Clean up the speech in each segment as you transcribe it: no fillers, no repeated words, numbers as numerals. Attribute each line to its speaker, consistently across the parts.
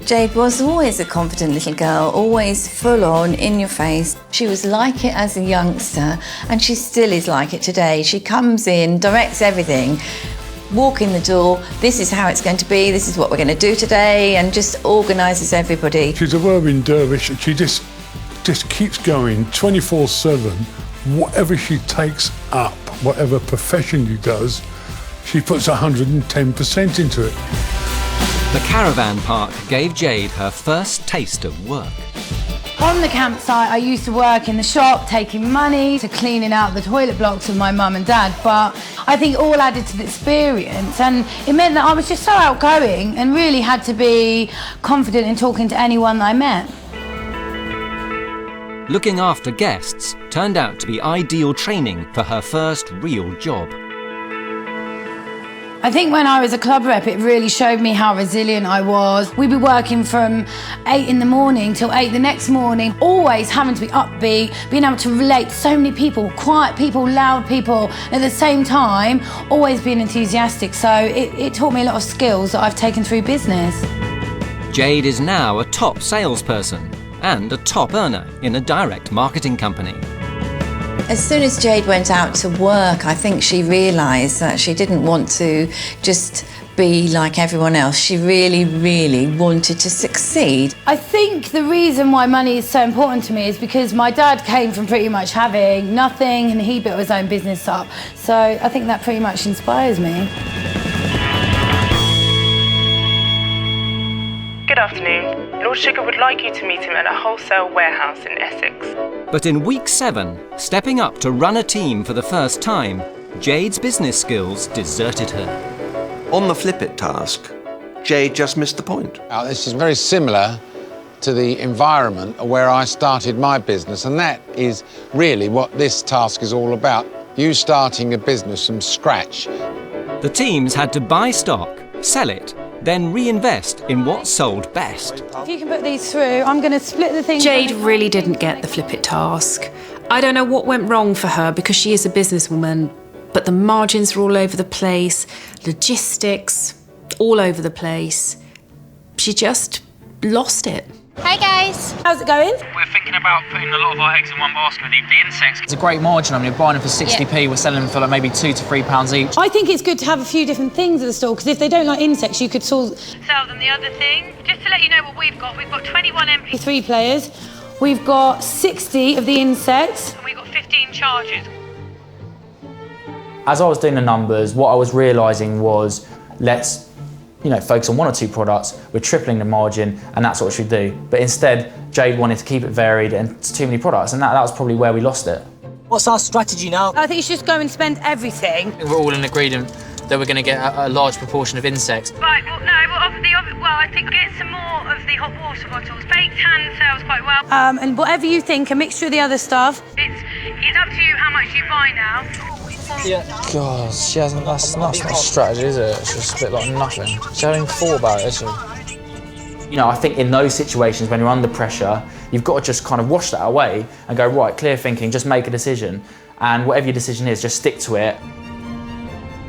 Speaker 1: Jade was always a confident little girl, always full on, in your face. She was like it as a youngster, and she still is like it today. She comes in, directs everything, walk in the door, this is how it's going to be, this is what we're going to do today, and just organises everybody.
Speaker 2: She's a whirlwind dervish. She just keeps going 24/7. Whatever she takes up, whatever profession she does, she puts 110% into it.
Speaker 3: The caravan park gave Jade her first taste of work.
Speaker 4: On the campsite, I used to work in the shop, taking money to cleaning out the toilet blocks with my mum and dad, but I think it all added to the experience, and it meant that I was just so outgoing and really had to be confident in talking to anyone that I met.
Speaker 3: Looking after guests turned out to be ideal training for her first real job.
Speaker 4: I think when I was a club rep, it really showed me how resilient I was. We'd be working from 8 in the morning till 8 the next morning, always having to be upbeat, being able to relate to so many people, quiet people, loud people, at the same time, always being enthusiastic. So it taught me a lot of skills that I've taken through business.
Speaker 3: Jade is now a top salesperson and a top earner in a direct marketing company.
Speaker 1: As soon as Jade went out to work, I think she realised that she didn't want to just be like everyone else. She really, really wanted to succeed.
Speaker 4: I think the reason why money is so important to me is because my dad came from pretty much having nothing, and he built his own business up. So I think that pretty much inspires me.
Speaker 5: Good afternoon. Lord Sugar would like you to meet him at a wholesale warehouse in Essex.
Speaker 3: But in week 7, stepping up to run a team for the first time, Jade's business skills deserted her.
Speaker 6: On the flip it task, Jade just missed the point.
Speaker 7: This is very similar to the environment where I started my business, and that is really what this task is all about. You starting a business from scratch.
Speaker 3: The teams had to buy stock, sell it, then reinvest in what sold best.
Speaker 4: If you can put these through, I'm going to split the thing.
Speaker 8: Jade really didn't get the flip it task. I don't know what went wrong for her because she is a businesswoman, but the margins were all over the place, logistics, all over the place. She just lost it.
Speaker 9: Hi guys.
Speaker 4: How's it going?
Speaker 10: We're thinking about putting a lot of our eggs in one basket. The insects. It's a great margin. I mean, we're buying them for 60p. We're selling them for like maybe £2 to £3 each.
Speaker 4: I think it's good to have a few different things at the store, because if they don't like insects, you could sell
Speaker 11: them the other thing. Just to let you know what we've got 21
Speaker 4: MP3 players, we've got 60 of the insects,
Speaker 11: and we've got 15 chargers.
Speaker 12: As I was doing the numbers, what I was realising was, let's focus on 1 or 2 products, we're tripling the margin, and that's what we should do. But instead, Jade wanted to keep it varied, and it's too many products, and that was probably where we lost it.
Speaker 10: What's our strategy now?
Speaker 4: I think you should just go and spend everything.
Speaker 10: We're all in agreement that we're going to get a large proportion of insects.
Speaker 11: Right, well, no, I think get some more of the hot water bottles. Baked hand sells quite well.
Speaker 4: And whatever you think, a mixture of the other stuff.
Speaker 11: It's up to you how much you buy now.
Speaker 10: Yeah.
Speaker 13: God, she hasn't. That's not a strategy, is it? It's just a bit like nothing. She hasn't even thought about it, has she?
Speaker 12: I think in those situations when you're under pressure, you've got to just kind of wash that away and go, right, clear thinking, just make a decision. And whatever your decision is, just stick to it.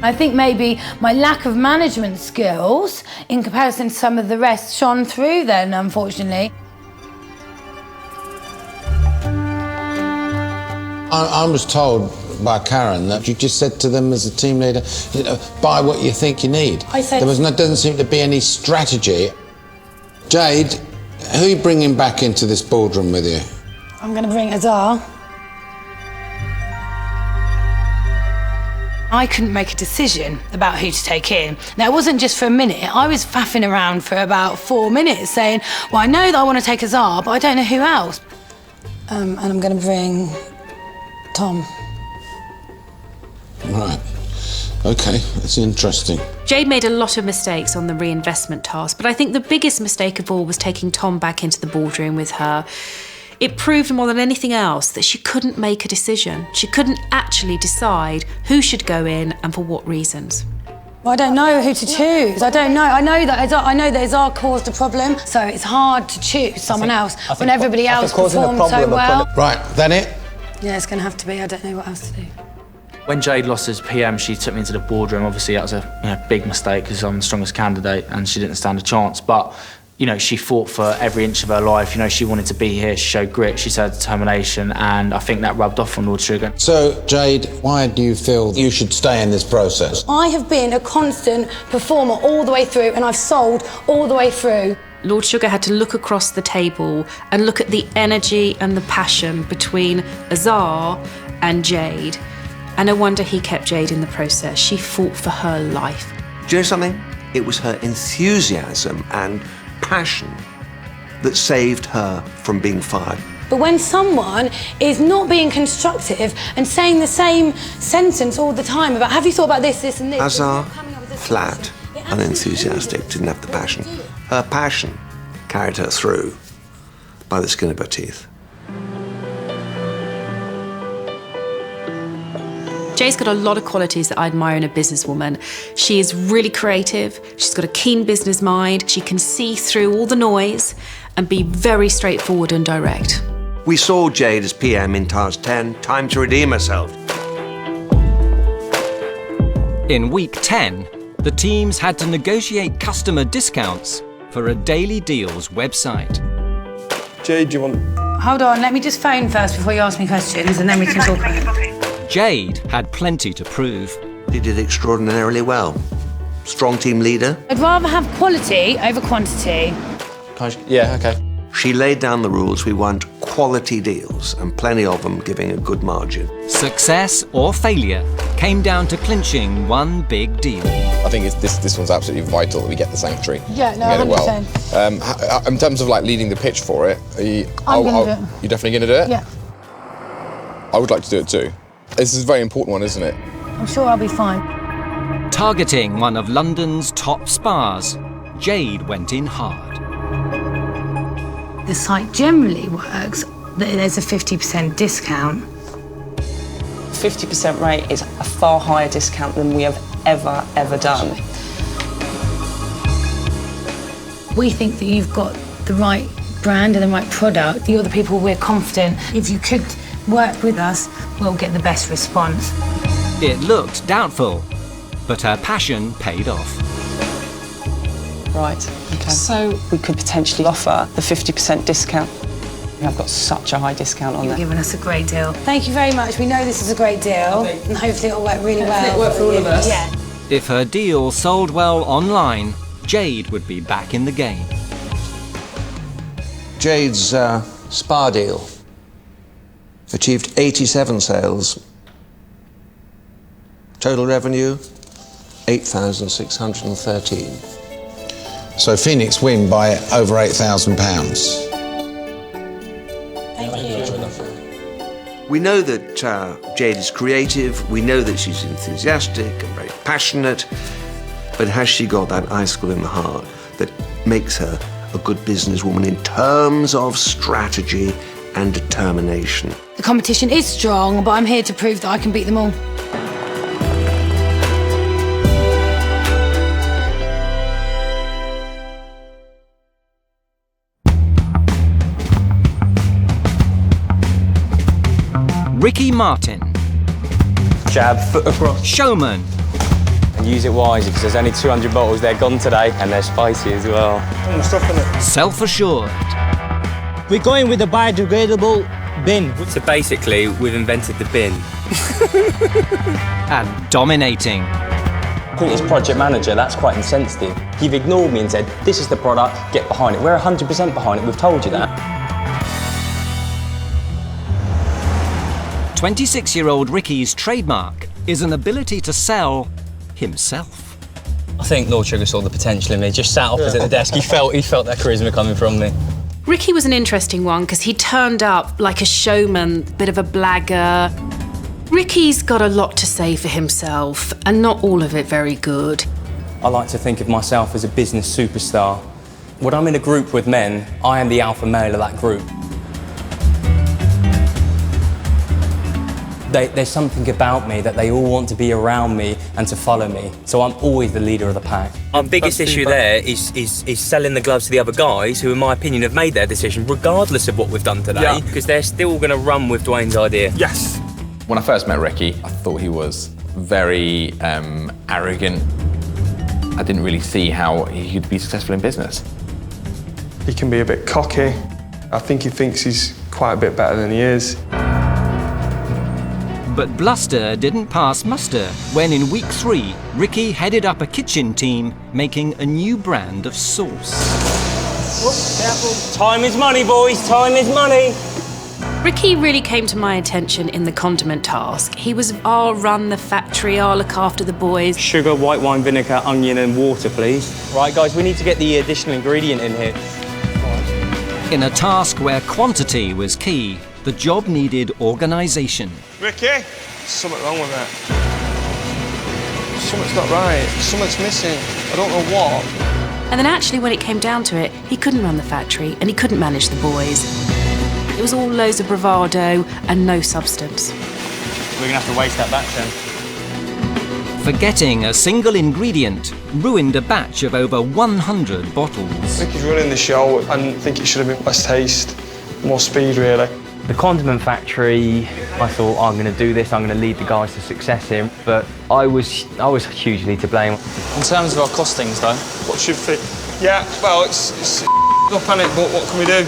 Speaker 4: I think maybe my lack of management skills, in comparison to some of the rest, shone through then, unfortunately.
Speaker 7: I was told by Karen that you just said to them as a team leader, buy what you think you need.
Speaker 4: I said...
Speaker 7: doesn't seem to be any strategy. Jade, who are you bringing back into this boardroom with you?
Speaker 4: I'm going to bring Azar. I couldn't make a decision about who to take in. Now, it wasn't just for a minute. I was faffing around for about 4 minutes saying, well, I know that I want to take Azar, but I don't know who else. And I'm going to bring Tom.
Speaker 7: Right. OK, that's interesting.
Speaker 8: Jade made a lot of mistakes on the reinvestment task, but I think the biggest mistake of all was taking Tom back into the boardroom with her. It proved more than anything else that she couldn't make a decision. She couldn't actually decide who should go in and for what reasons.
Speaker 4: Well, I don't know who to choose. I don't know. I know that Azar caused a problem, so it's hard to choose someone else when everybody else performed so well.
Speaker 7: Right, that it?
Speaker 4: Yeah, it's going to have to be. I don't know what else to do.
Speaker 12: When Jade lost as PM, she took me into the boardroom. Obviously, that was a big mistake because I'm the strongest candidate and she didn't stand a chance. But you know, she fought for every inch of her life. You know, she wanted to be here, she showed grit, she showed determination, and I think that rubbed off on Lord Sugar.
Speaker 7: So, Jade, why do you feel you should stay in this process?
Speaker 4: I have been a constant performer all the way through, and I've sold all the way through.
Speaker 8: Lord Sugar had to look across the table and look at the energy and the passion between Azar and Jade. And no wonder he kept Jade in the process. She fought for her life.
Speaker 6: Do you know something? It was her enthusiasm and passion that saved her from being fired.
Speaker 4: But when someone is not being constructive and saying the same sentence all the time about, have you thought about this, this and this?
Speaker 6: Azar, flat, unenthusiastic, didn't have the passion. Her passion carried her through by the skin of her teeth.
Speaker 8: Jade's got a lot of qualities that I admire in a businesswoman. She is really creative, she's got a keen business mind, she can see through all the noise and be very straightforward and direct.
Speaker 6: We saw Jade as PM in Task 10, time to redeem herself.
Speaker 3: In week 10, the teams had to negotiate customer discounts for a Daily Deals website.
Speaker 9: Jade, do you want...
Speaker 4: Hold on, let me just phone first before you ask me questions, and then we can talk about it.
Speaker 3: Jade had plenty to prove.
Speaker 6: She did extraordinarily well. Strong team leader.
Speaker 4: I'd rather have quality over quantity.
Speaker 9: Yeah, okay.
Speaker 6: She laid down the rules. We want quality deals, and plenty of them giving a good margin.
Speaker 3: Success or failure came down to clinching one big deal.
Speaker 9: I think this one's absolutely vital that we get the sanctuary.
Speaker 4: Yeah, no,
Speaker 9: and get
Speaker 4: 100%.
Speaker 9: it well. In terms of like leading the pitch for it,
Speaker 4: I'm going to do it.
Speaker 9: You're definitely going to do it?
Speaker 4: Yeah.
Speaker 9: I would like to do it too. This is a very important one, isn't it?
Speaker 4: I'm sure I'll be fine.
Speaker 3: Targeting one of London's top spas, Jade went in hard.
Speaker 4: The site generally works, there's a 50% discount.
Speaker 14: 50% rate is a far higher discount than we have ever done.
Speaker 4: We think that you've got the right brand and the right product. You're the people we're confident. If you could work with us, we'll get the best response.
Speaker 3: It looked doubtful, but her passion paid off.
Speaker 14: Right, okay. So we could potentially offer the 50% discount. We have got such a high discount on
Speaker 4: You're
Speaker 14: that.
Speaker 4: giving us a great deal. Thank you very much. We know this is a great deal, and hopefully it'll work really well.
Speaker 14: It'll work for all of us.
Speaker 4: Yeah.
Speaker 3: If her deal sold well online, Jade would be back in the game.
Speaker 6: Jade's spa deal achieved 87 sales. Total revenue, 8,613.
Speaker 7: So Phoenix win by over £8,000.
Speaker 6: We know that Jade is creative, we know that she's enthusiastic and very passionate, but has she got that icicle in the heart that makes her a good businesswoman in terms of strategy and determination?
Speaker 4: The competition is strong, but I'm here to prove that I can beat them all.
Speaker 3: Ricky Martin.
Speaker 15: Jab, foot across.
Speaker 3: Showman.
Speaker 15: And use it wisely, because there's only 200 bottles, they're gone today, and they're spicy as well.
Speaker 3: Self-assured.
Speaker 16: We're going with a biodegradable bin.
Speaker 15: So basically, we've invented the bin.
Speaker 3: And dominating.
Speaker 15: I think as project manager, that's quite insensitive. You've ignored me and said, this is the product, get behind it. We're 100% behind it, we've told you that.
Speaker 3: 26-year-old Ricky's trademark is an ability to sell himself.
Speaker 15: I think Lord Sugar saw the potential in me, just sat opposite the desk. He felt that charisma coming from me.
Speaker 8: Ricky was an interesting one because he turned up like a showman, bit of a blagger. Ricky's got a lot to say for himself, and not all of it very good.
Speaker 15: I like to think of myself as a business superstar. When I'm in a group with men, I am the alpha male of that group. There's something about me that they all want to be around me and to follow me, so I'm always the leader of the pack.
Speaker 17: Our biggest issue there is selling the gloves to the other guys who, in my opinion, have made their decision regardless of what we've done today, because they're still going to run with Dwayne's idea.
Speaker 18: Yes. When I first met Ricky, I thought he was very arrogant. I didn't really see how he could be successful in business.
Speaker 19: He can be a bit cocky. I think he thinks he's quite a bit better than he is.
Speaker 3: But bluster didn't pass muster when in week 3, Ricky headed up a kitchen team making a new brand of sauce.
Speaker 15: Careful. Time is money, boys, time is money.
Speaker 8: Ricky really came to my attention in the condiment task. He was, I'll run the factory, I'll look after the boys.
Speaker 15: Sugar, white wine, vinegar, onion and water, please. Right, guys, we need to get the additional ingredient in here.
Speaker 3: In a task where quantity was key, the job needed organisation.
Speaker 19: Ricky, there's something wrong with that. Something's not right. Something's missing. I don't know what.
Speaker 8: And then actually when it came down to it, he couldn't run the factory and he couldn't manage the boys. It was all loads of bravado and no substance.
Speaker 15: We're gonna have to waste that batch then.
Speaker 3: Forgetting a single ingredient ruined a batch of over 100 bottles.
Speaker 19: Ricky's running the show and I think it should have been less taste, more speed really.
Speaker 17: The condiment factory, I thought, I'm going to do this, I'm going to lead the guys to success here, but I was hugely to blame.
Speaker 13: In terms of our costings, though,
Speaker 19: what should fit? Yeah, well, it's no panic, but what can we do?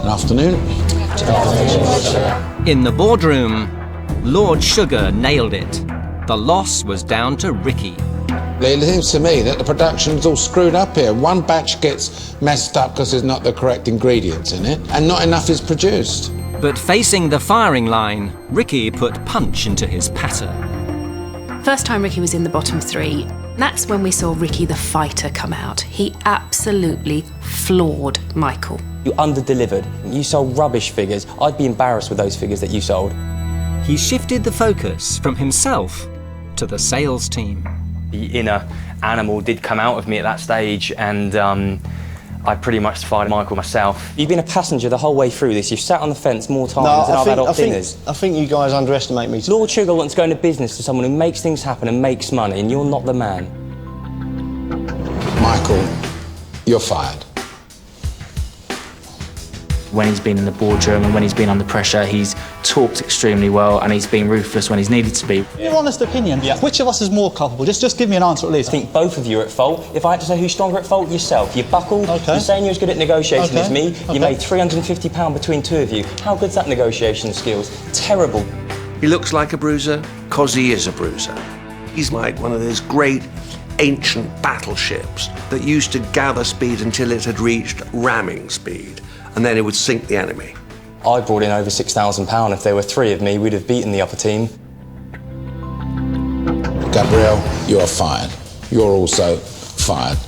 Speaker 7: Good afternoon.
Speaker 3: In the boardroom, Lord Sugar nailed it. The loss was down to Ricky.
Speaker 7: It seems to me that the production's all screwed up here. One batch gets messed up because there's not the correct ingredients in it, and not enough is produced.
Speaker 3: But facing the firing line, Ricky put punch into his patter.
Speaker 8: First time Ricky was in the bottom 3, that's when we saw Ricky the fighter come out. He absolutely floored Michael.
Speaker 15: You under-delivered. You sold rubbish figures. I'd be embarrassed with those figures that you sold.
Speaker 3: He shifted the focus from himself to the sales team.
Speaker 17: The inner animal did come out of me at that stage, and I pretty much fired Michael myself.
Speaker 15: You've been a passenger the whole way through this. You've sat on the fence more times than I've had off dinners.
Speaker 20: I think you guys underestimate me.
Speaker 15: Lord Sugar wants to go into business to someone who makes things happen and makes money, and you're not the man.
Speaker 7: Michael, you're fired.
Speaker 12: When he's been in the boardroom and when he's been under pressure, he's talked extremely well and he's been ruthless when he's needed to be.
Speaker 20: Your honest opinion, which of us is more culpable? Just give me an answer at least.
Speaker 15: I think both of you are at fault. If I had to say who's stronger at fault, yourself. You buckled, you're saying you're as good at negotiating as me, you made £350 between two of you. How good's that negotiation skills? Terrible.
Speaker 6: He looks like a bruiser because he is a bruiser. He's like one of those great ancient battleships that used to gather speed until it had reached ramming speed, and then it would sink the enemy.
Speaker 15: I brought in over £6,000. If there were 3 of me, we'd have beaten the upper team.
Speaker 7: Gabrielle, you're fired. You're also fired.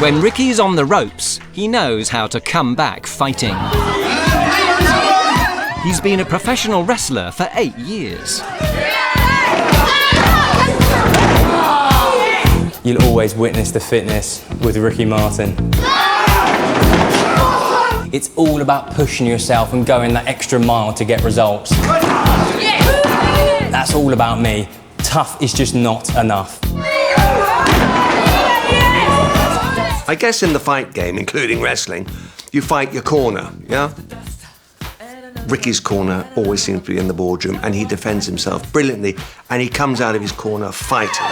Speaker 3: When Ricky's on the ropes, he knows how to come back fighting. He's been a professional wrestler for 8 years.
Speaker 15: You'll always witness the fitness with Ricky Martin. It's all about pushing yourself and going that extra mile to get results. That's all about me. Tough is just not enough.
Speaker 6: I guess in the fight game, including wrestling, you fight your corner, yeah? Ricky's corner always seems to be in the boardroom, and he defends himself brilliantly, and he comes out of his corner fighting.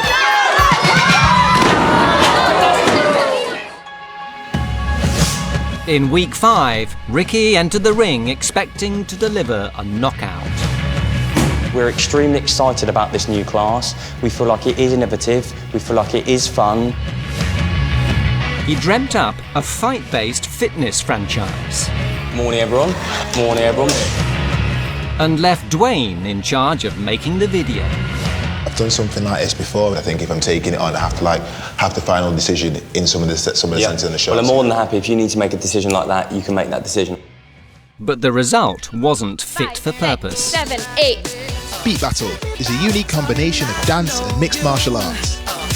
Speaker 3: In week 5, Ricky entered the ring expecting to deliver a knockout.
Speaker 15: We're extremely excited about this new class. We feel like it is innovative. We feel like it is fun.
Speaker 3: He dreamt up a fight-based fitness franchise.
Speaker 15: Morning, everyone. Morning, everyone.
Speaker 3: And left Dwayne in charge of making the video.
Speaker 21: I've done something like this before. I think if I'm taking it on, I have to have the final decision in some of the scenes in the show.
Speaker 15: Well, I'm more than happy. If you need to make a decision like that, you can make that decision.
Speaker 3: But the result wasn't fit for
Speaker 22: 5,
Speaker 3: purpose.
Speaker 22: 6, 7, 8.
Speaker 23: Beat Battle is a unique combination of dance and mixed martial arts.